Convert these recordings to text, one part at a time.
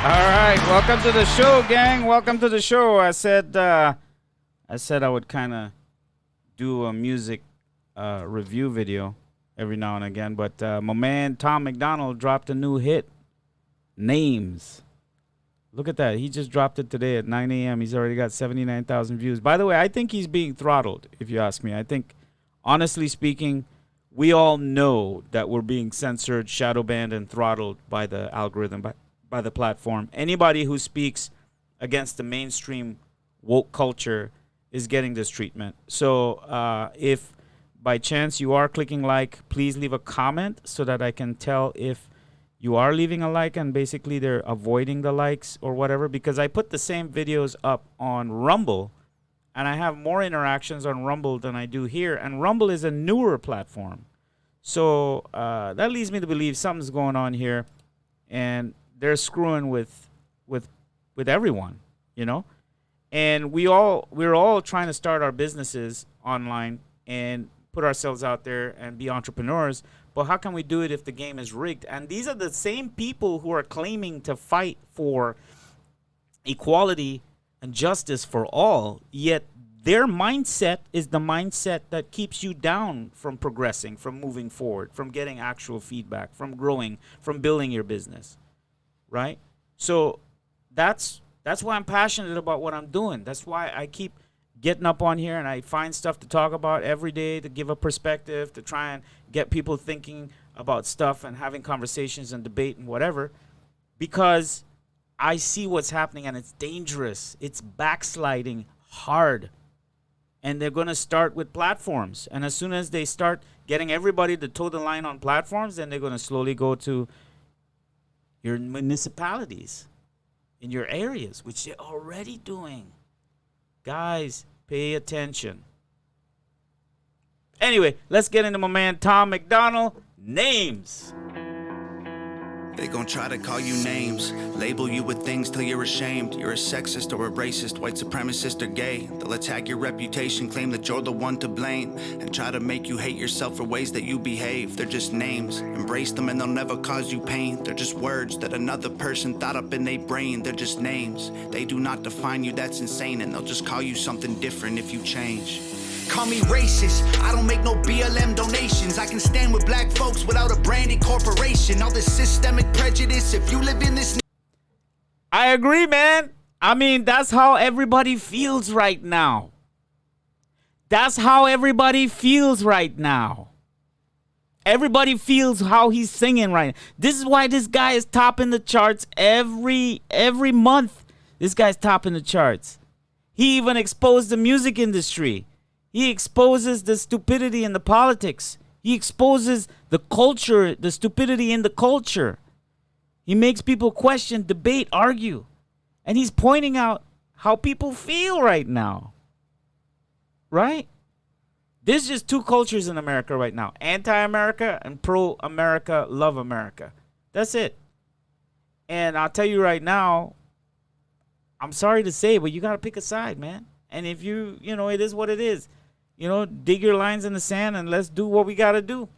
All right, welcome to the show, gang. Welcome to the show. I said I would kind of do a music review video every now and again, but my man Tom MacDonald dropped a new hit, Names. Look at that. He just dropped it today at 9 a.m. He's already got 79,000 views. By the way, I think he's being throttled, if you ask me. I think, honestly speaking, we all know that we're being censored, shadow banned, and throttled by the algorithm, by the platform. Anybody who speaks against the mainstream woke culture is getting this treatment. So if by chance you are clicking like, please leave a comment so that I can tell if you are leaving a like and basically they're avoiding the likes or whatever, because I put the same videos up on Rumble and I have more interactions on Rumble than I do here. And Rumble is a newer platform. So that leads me to believe something's going on here, and they're screwing with everyone, you know? And we're all trying to start our businesses online and put ourselves out there and be entrepreneurs. But how can we do it if the game is rigged? And these are the same people who are claiming to fight for equality and justice for all, yet their mindset is the mindset that keeps you down from progressing, from moving forward, from getting actual feedback, from growing, from building your business, right? So that's why I'm passionate about what I'm doing. That's why I keep getting up on here and I find stuff to talk about every day, to give a perspective, to try and get people thinking about stuff and having conversations and debate and whatever, because I see what's happening and it's dangerous. It's backsliding hard. And they're going to start with platforms. And as soon as they start getting everybody to toe the line on platforms, then they're going to slowly go to your municipalities in your areas, which they're already doing. Guys, pay attention. Anyway, let's get into my man Tom MacDonald. Names. They gon' try to call you names, label you with things till you're ashamed. You're a sexist or a racist, white supremacist or gay. They'll attack your reputation, claim that you're the one to blame, and try to make you hate yourself for ways that you behave. They're just names, embrace them and they'll never cause you pain. They're just words that another person thought up in their brain. They're just names, they do not define you, that's insane. And they'll just call you something different if you change. Call me racist, I don't make no BLM donations. I can stand with black folks without a branded corporation. All this systemic prejudice, if you live in this... I agree, man. I mean, that's how everybody feels right now. That's how everybody feels right now. Everybody feels how he's singing right now. This is why this guy is topping the charts every month. This guy's topping the charts. He even exposed the music industry. He exposes the stupidity in the politics. He exposes the culture, the stupidity in the culture. He makes people question, debate, argue. And he's pointing out how people feel right now. Right? There's just two cultures in America right now. Anti-America and pro-America, love America. That's it. And I'll tell you right now, I'm sorry to say, but you got to pick a side, man. And if you know, it is what it is. You know, dig your lines in the sand and let's do what we got to do.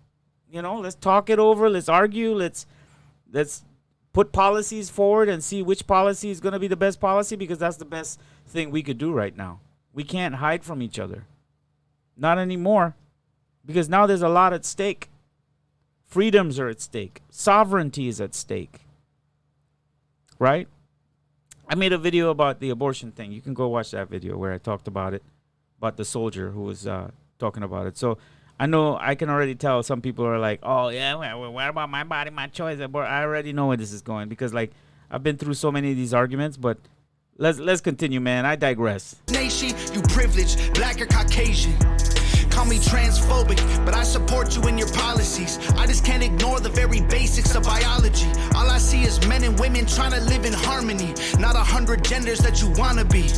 You know, let's talk it over. Let's argue. Let's put policies forward and see which policy is going to be the best policy, because that's the best thing we could do right now. We can't hide from each other. Not anymore, because now there's a lot at stake. Freedoms are at stake. Sovereignty is at stake. Right? I made a video about the abortion thing. You can go watch that video where I talked about it. About the soldier who was talking about it. So I know I can already tell some people are like, oh, yeah, well, what about my body, my choice? I already know where this is going, because, like, I've been through so many of these arguments, but let's continue, man. I digress. Nation, you privileged, black or Caucasian. Call me transphobic, but I support you in your policies. I just can't ignore the very basics of biology. All I see is men and women trying to live in harmony, not 100 genders that you wanna be.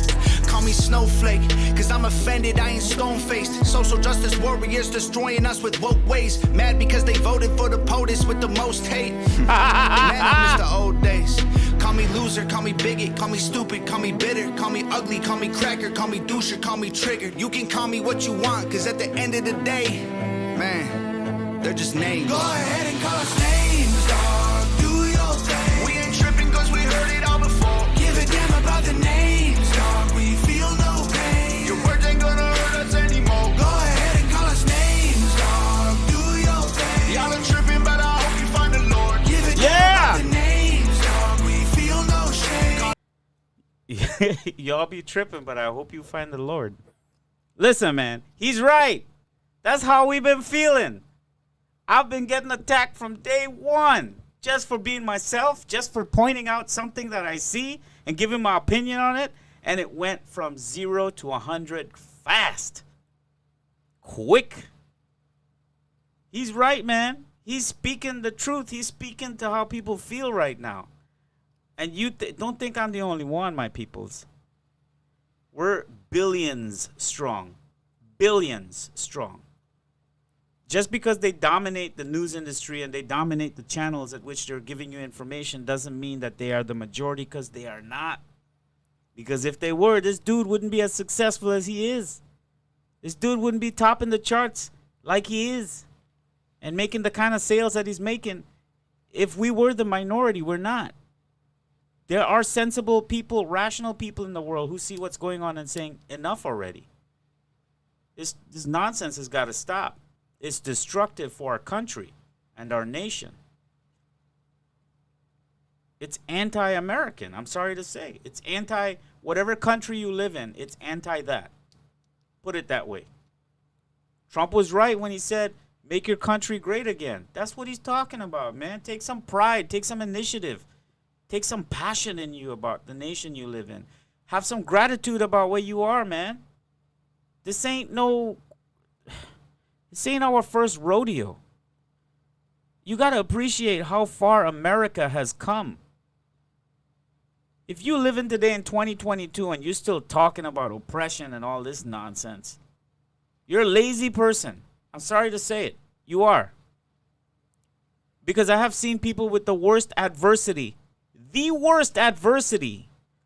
Call me snowflake, cause I'm offended, I ain't stone-faced. Social justice warriors destroying us with woke ways. Mad because they voted for the POTUS with the most hate. Man, I miss the old days. Call me loser, call me bigot, call me stupid, call me bitter, call me ugly, call me cracker, call me doucher, call me triggered. You can call me what you want, cause at the end of the day, man, they're just names. Go ahead and call us names, dog, do your thing. We ain't tripping cause we heard it all Y'all be tripping, but I hope you find the Lord. Listen, man, he's right. That's how we've been feeling. I've been getting attacked from day one just for being myself, just for pointing out something that I see and giving my opinion on it. And it went from 0 to 100 fast. Quick. He's right, man. He's speaking the truth. He's speaking to how people feel right now. And you don't think I'm the only one, my peoples. We're billions strong. Billions strong. Just because they dominate the news industry and they dominate the channels at which they're giving you information doesn't mean that they are the majority, because they are not. Because if they were, this dude wouldn't be as successful as he is. This dude wouldn't be topping the charts like he is and making the kind of sales that he's making. If we were the minority, we're not. There are sensible people, rational people in the world who see what's going on and saying, enough already. This nonsense has got to stop. It's destructive for our country and our nation. It's anti-American, I'm sorry to say. It's anti whatever country you live in, it's anti that. Put it that way. Trump was right when he said, make your country great again. That's what he's talking about, man. Take some pride, take some initiative, take some passion in you about the nation you live in. Have some gratitude about where you are, man. This ain't our first rodeo. You got to appreciate how far America has come. If you live in today in 2022 and you're still talking about oppression and all this nonsense, you're a lazy person. I'm sorry to say it. You are. Because I have seen people with the worst adversity,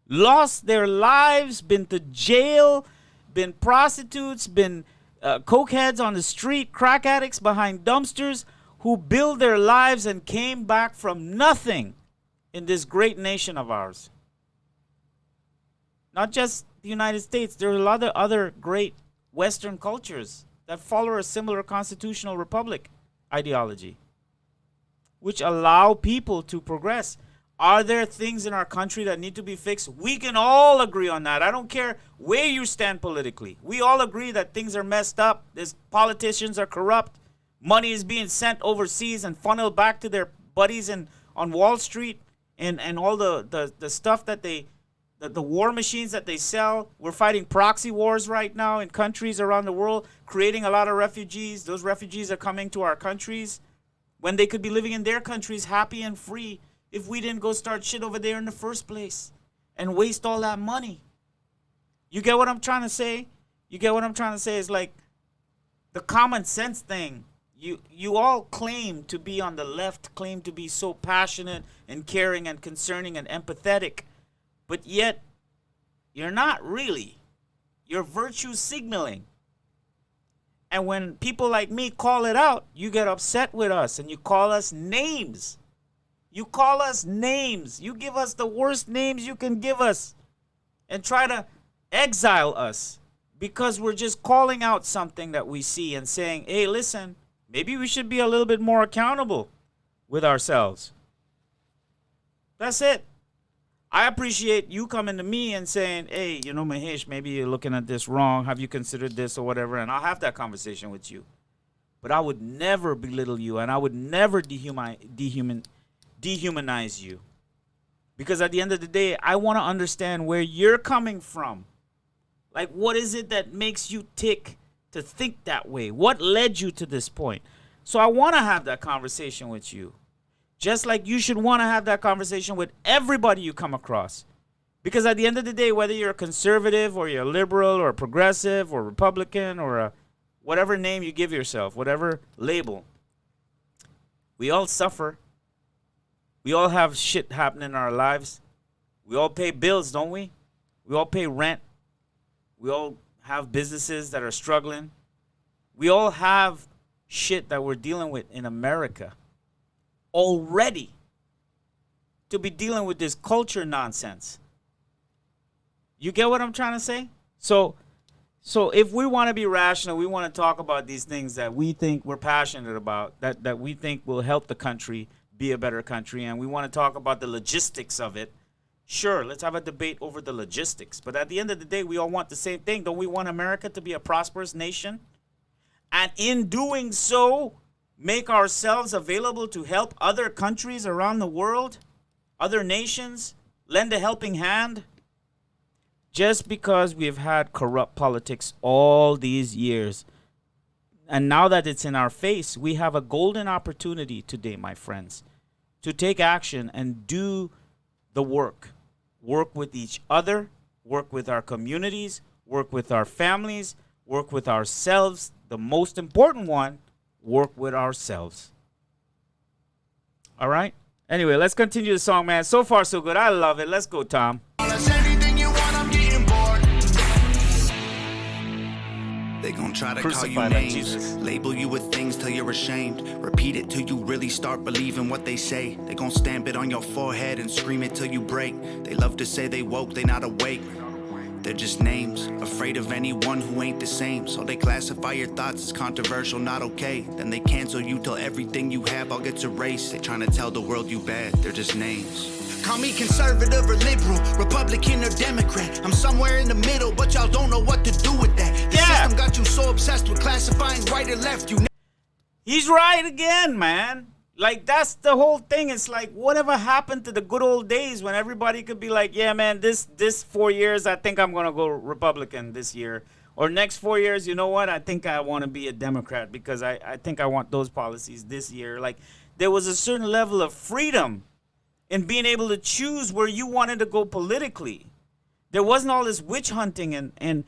lost their lives, been to jail, been prostitutes, been cokeheads on the street, crack addicts behind dumpsters, who built their lives and came back from nothing in this great nation of ours. Not just the United States. There are a lot of other great Western cultures that follow a similar constitutional republic ideology, which allow people to progress. Are there things in our country that need to be fixed? We can all agree on that. I don't care where you stand politically. We all agree that things are messed up. These politicians are corrupt. Money is being sent overseas and funneled back to their buddies on Wall Street and all the stuff that the war machines that they sell. We're fighting proxy wars right now in countries around the world, creating a lot of refugees. Those refugees are coming to our countries when they could be living in their countries happy and free if we didn't go start shit over there in the first place and waste all that money. You get what I'm trying to say? It's like the common sense thing. You all claim to be on the left, claim to be so passionate and caring and concerning and empathetic, but yet you're not really. You're virtue signaling. And when people like me call it out, you get upset with us and you call us names. You call us names. You give us the worst names you can give us and try to exile us because we're just calling out something that we see and saying, hey, listen, maybe we should be a little bit more accountable with ourselves. That's it. I appreciate you coming to me and saying, hey, Mahesh, maybe you're looking at this wrong. Have you considered this or whatever? And I'll have that conversation with you. But I would never belittle you, and I would never dehumanize you. Because at the end of the day, I want to understand where you're coming from. Like, what is it that makes you tick to think that way? What led you to this point? So I want to have that conversation with you. Just like you should want to have that conversation with everybody you come across. Because at the end of the day, whether you're a conservative or you're a liberal or a progressive or Republican or a whatever name you give yourself, whatever label, we all suffer. We all have shit happening in our lives. We all pay bills, don't we? We all pay rent. We all have businesses that are struggling. We all have shit that we're dealing with in America already to be dealing with this culture nonsense. You get what I'm trying to say? So if we want to be rational, we want to talk about these things that we think we're passionate about, that we think will help the country be a better country, and we want to talk about the logistics of it. Sure, let's have a debate over the logistics. But at the end of the day, we all want the same thing. Don't we want America to be a prosperous nation? And in doing so, make ourselves available to help other countries around the world, other nations, lend a helping hand? Just because we've had corrupt politics all these years, and now that it's in our face, we have a golden opportunity today, my friends, to take action and do the work. Work with each other, work with our communities, work with our families, work with ourselves. The most important one, work with ourselves. All right? Anyway, let's continue the song, man. So far, so good. I love it. Let's go, Tom. They gon' try to Crucify call you that names, Jesus. label you with things till you're ashamed. Repeat it till you really start believing what they say. They gon' stamp it on your forehead and scream it till you break. They love to say they woke, they not awake. They're just names, afraid of anyone who ain't the same. So they classify your thoughts as controversial, not okay. Then they cancel you till everything you have all gets erased. They tryna tell the world you bad, they're just names. Call me conservative or liberal, Republican or Democrat. I'm somewhere in the middle, but y'all don't know what to do with that. The system got you so obsessed with classifying right or left. He's right again, man. Like, that's the whole thing. It's like, whatever happened to the good old days when everybody could be like, yeah, man, this 4 years, I think I'm going to go Republican this year. Or next 4 years, you know what? I think I want to be a Democrat because I think I want those policies this year. Like, there was a certain level of freedom in being able to choose where you wanted to go politically. There wasn't all this witch hunting and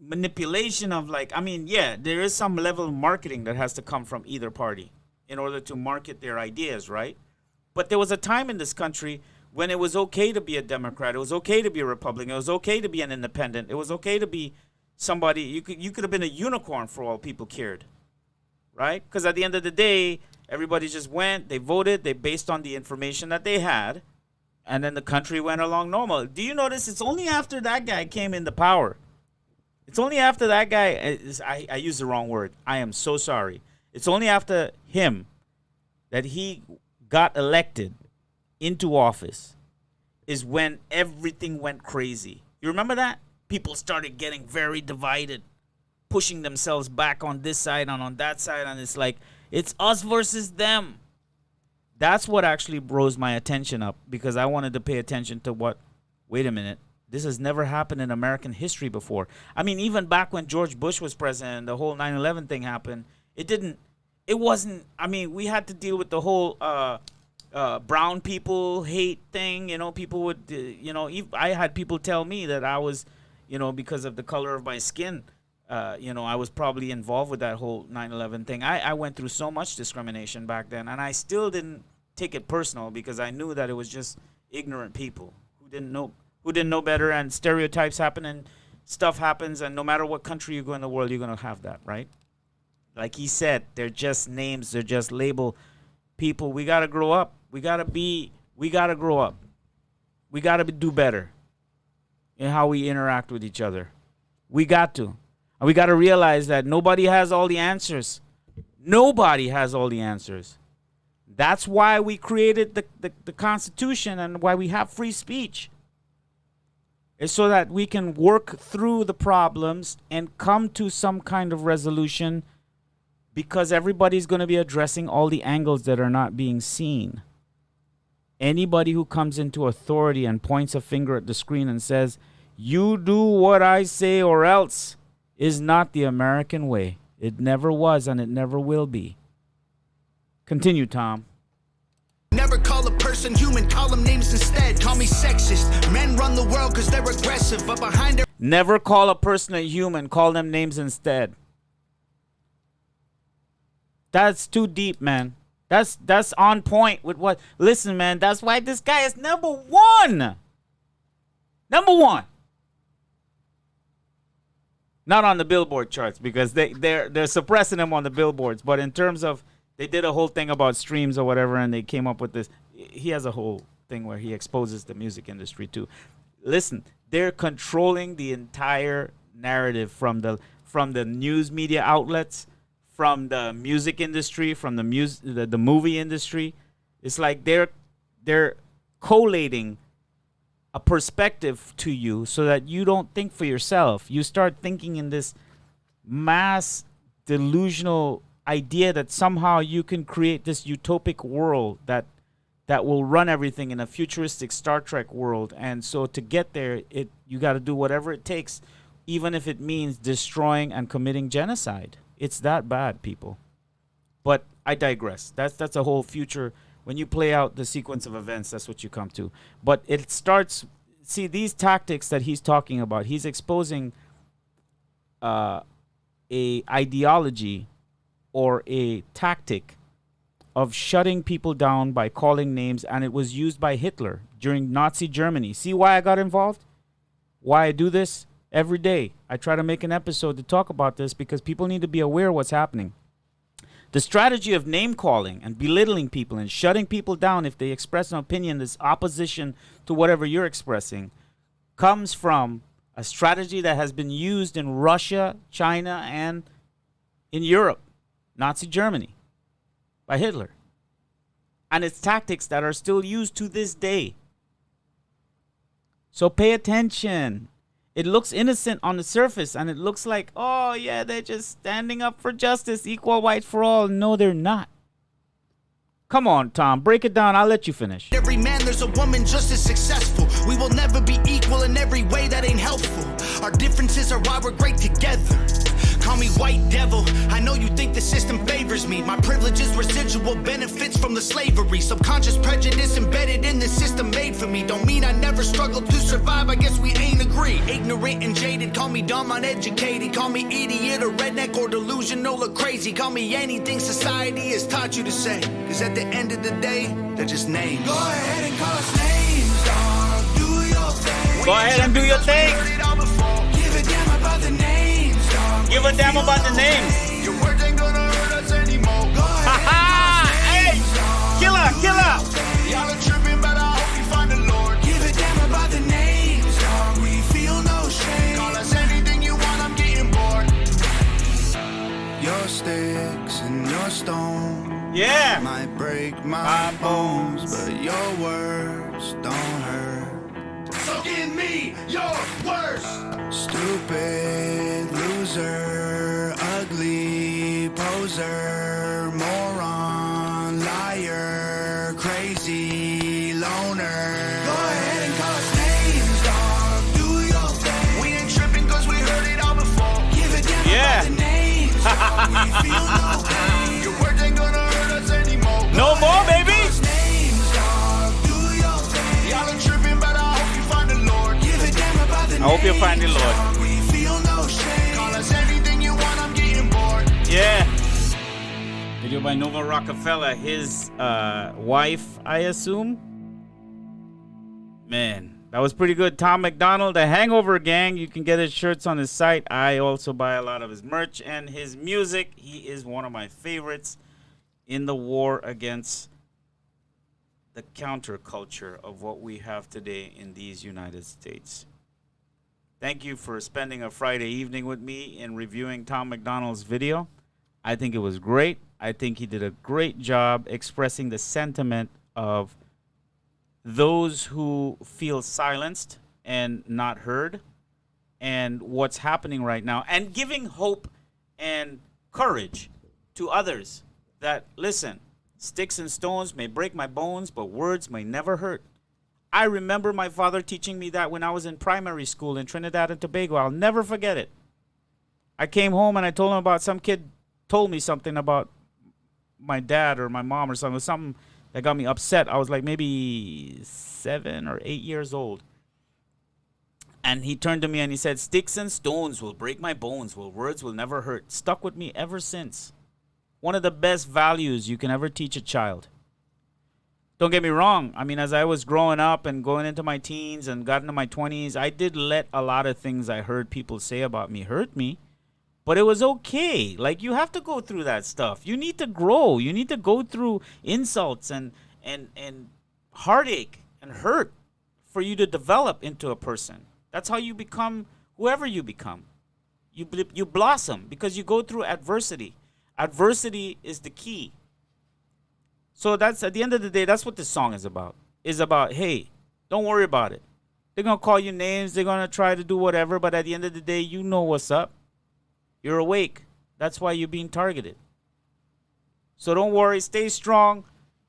manipulation of, like, I mean, yeah, there is some level of marketing that has to come from either party in order to market their ideas, right? But there was a time in this country when it was okay to be a Democrat. It was okay to be a Republican. It was okay to be an independent. It was okay to be somebody. You could have been a unicorn for all people cared, right? Because at the end of the day, everybody just went, they voted, they based on the information that they had, and then the country went along normal. Do you notice it's only after that guy came into power? It's only after that guy, I used the wrong word. I am so sorry. It's only after him that he got elected into office is when everything went crazy. You remember that? People started getting very divided, pushing themselves back on this side and on that side, and it's like, it's us versus them. That's what actually rose my attention up, because I wanted to pay attention to what, wait a minute, this has never happened in American history before. I mean, even back when George Bush was president, the whole 9/11 thing happened, we had to deal with the whole brown people hate thing. You know, people would, I had people tell me that I was, because of the color of my skin, I was probably involved with that whole 9/11 thing. I went through so much discrimination back then, and I still didn't take it personal because I knew that it was just ignorant people who didn't know better, and stereotypes happen and stuff happens, and no matter what country you go in the world, you're going to have that, right? Like he said, they're just names, they're just label. People, we got to grow up. We got to grow up. We got to do better in how we interact with each other. We got to. And we got to realize that nobody has all the answers. Nobody has all the answers. That's why we created the Constitution and why we have free speech. It's so that we can work through the problems and come to some kind of resolution, because everybody's going to be addressing all the angles that are not being seen. Anybody who comes into authority and points a finger at the screen and says, "You do what I say or else," is not the American way. It never was and it never will be. Continue, Tom. Never call a person human, call them names instead. Call me sexist. Men run the world because they're aggressive, but behind their... Never call a person a human, call them names instead. That's too deep, man. That's on point with what... Listen, man, that's why this guy is number one. Number one. Not on the Billboard charts, because they're suppressing him on the billboards. But in terms of, they did a whole thing about streams or whatever, and they came up with this. He has a whole thing where he exposes the music industry too. Listen, they're controlling the entire narrative from the news media outlets, from the music industry, from the movie industry. It's like they're collating a perspective to you so that you don't think for yourself. You start thinking in this mass delusional idea that somehow you can create this utopic world that will run everything in a futuristic Star Trek world. And so to get there, you got to do whatever it takes, even if it means destroying and committing genocide. It's that bad, people. But I digress. That's a whole future. When you play out the sequence of events, that's what you come to. But it starts, see, these tactics that he's talking about, he's exposing a ideology or a tactic of shutting people down by calling names, and it was used by Hitler during Nazi Germany. See why I got involved? Why I do this every day? I try to make an episode to talk about this because people need to be aware of what's happening. The strategy of name calling and belittling people and shutting people down if they express an opinion that's opposition to whatever you're expressing comes from a strategy that has been used in Russia, China, and in Europe, Nazi Germany, by Hitler. And it's tactics that are still used to this day. So pay attention. It looks innocent on the surface, and it looks like, oh yeah, they're just standing up for justice, equal rights for all. No, they're not. Come on, Tom, break it down. I'll let you finish. Every man, there's a woman just as successful. We will never be equal in every way, that ain't helpful. Our differences are why we're great together. Call me white devil, I know you think the system favors me. My privilege is residual benefits from the slavery. Subconscious prejudice embedded in the system made for me. Don't mean I never struggled to survive, I guess we ain't agree. Ignorant and jaded, call me dumb, uneducated. Call me idiot or redneck or delusional or crazy. Call me anything society has taught you to say. Cause at the end of the day, they're just names. Go ahead and call us names, dog. Do your thing. Go ahead and do your thing. Give a damn about the names, dog. Give a damn about the names. Your words ain't gonna hurt us anymore. Go ahead. Hey! Killer! Y'all are tripping, but I hope you find the Lord. Give a damn about the names, dog. We feel no shame. Call us anything you want, I'm getting bored. Your sticks and your stones, Yeah! might break my bones, but your words don't hurt. So give me your worst. Stupid loser, ugly poser, moron, liar, crazy loner. Go ahead and call us names, dog. Do your thing. We ain't tripping cause we heard it all before. Give a damn about the names, dog. We feel no pain. Your words ain't gonna hurt us anymore. No more, baby! Names, dog. Do your thing. Y'all are tripping, but I hope you find the Lord. Give a damn about the I hope you find the Lord. We feel no shame. Call us anything you want, I'm getting bored. Yeah. Video by Nova Rockefeller. His wife, I assume. Man, that was pretty good. Tom MacDonald, the Hangover Gang. You can get his shirts on his site. I also buy a lot of his merch and his music. He is one of my favorites in the war against the counterculture of what we have today in these United States. Thank you for spending a Friday evening with me in reviewing Tom MacDonald's video. I think it was great. I think he did a great job expressing the sentiment of those who feel silenced and not heard and what's happening right now, and giving hope and courage to others that, listen, sticks and stones may break my bones, but words may never hurt. I remember my father teaching me that when I was in primary school in Trinidad and Tobago. I'll never forget it. I came home and I told him about, some kid told me something about my dad or my mom or something that got me upset. I was like maybe 7 or 8 years old. And he turned to me and he said, sticks and stones will break my bones, well, words will never hurt. Stuck with me ever since. One of the best values you can ever teach a child. Don't get me wrong. I mean, as I was growing up and going into my teens and got into my 20s, I did let a lot of things I heard people say about me hurt me. But it was okay. Like, you have to go through that stuff. You need to grow. You need to go through insults and heartache and hurt for you to develop into a person. That's how you become whoever you become. You blossom because you go through adversity. Adversity is the key. So that's, at the end of the day, that's what this song is about. is about, hey, don't worry about it. They're going to call you names. They're going to try to do whatever. But at the end of the day, you know what's up. You're awake. That's why you're being targeted. So don't worry. Stay strong.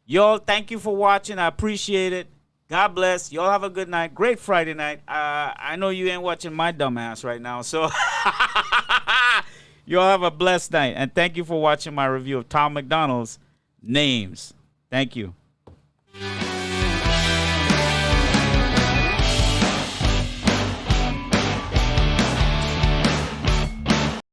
Y'all, thank you for watching. I appreciate it. God bless. Y'all have a good night. Great Friday night. I know you ain't watching my dumb ass right now. So y'all have a blessed night. And thank you for watching my review of Tom MacDonald's Names. Thank you.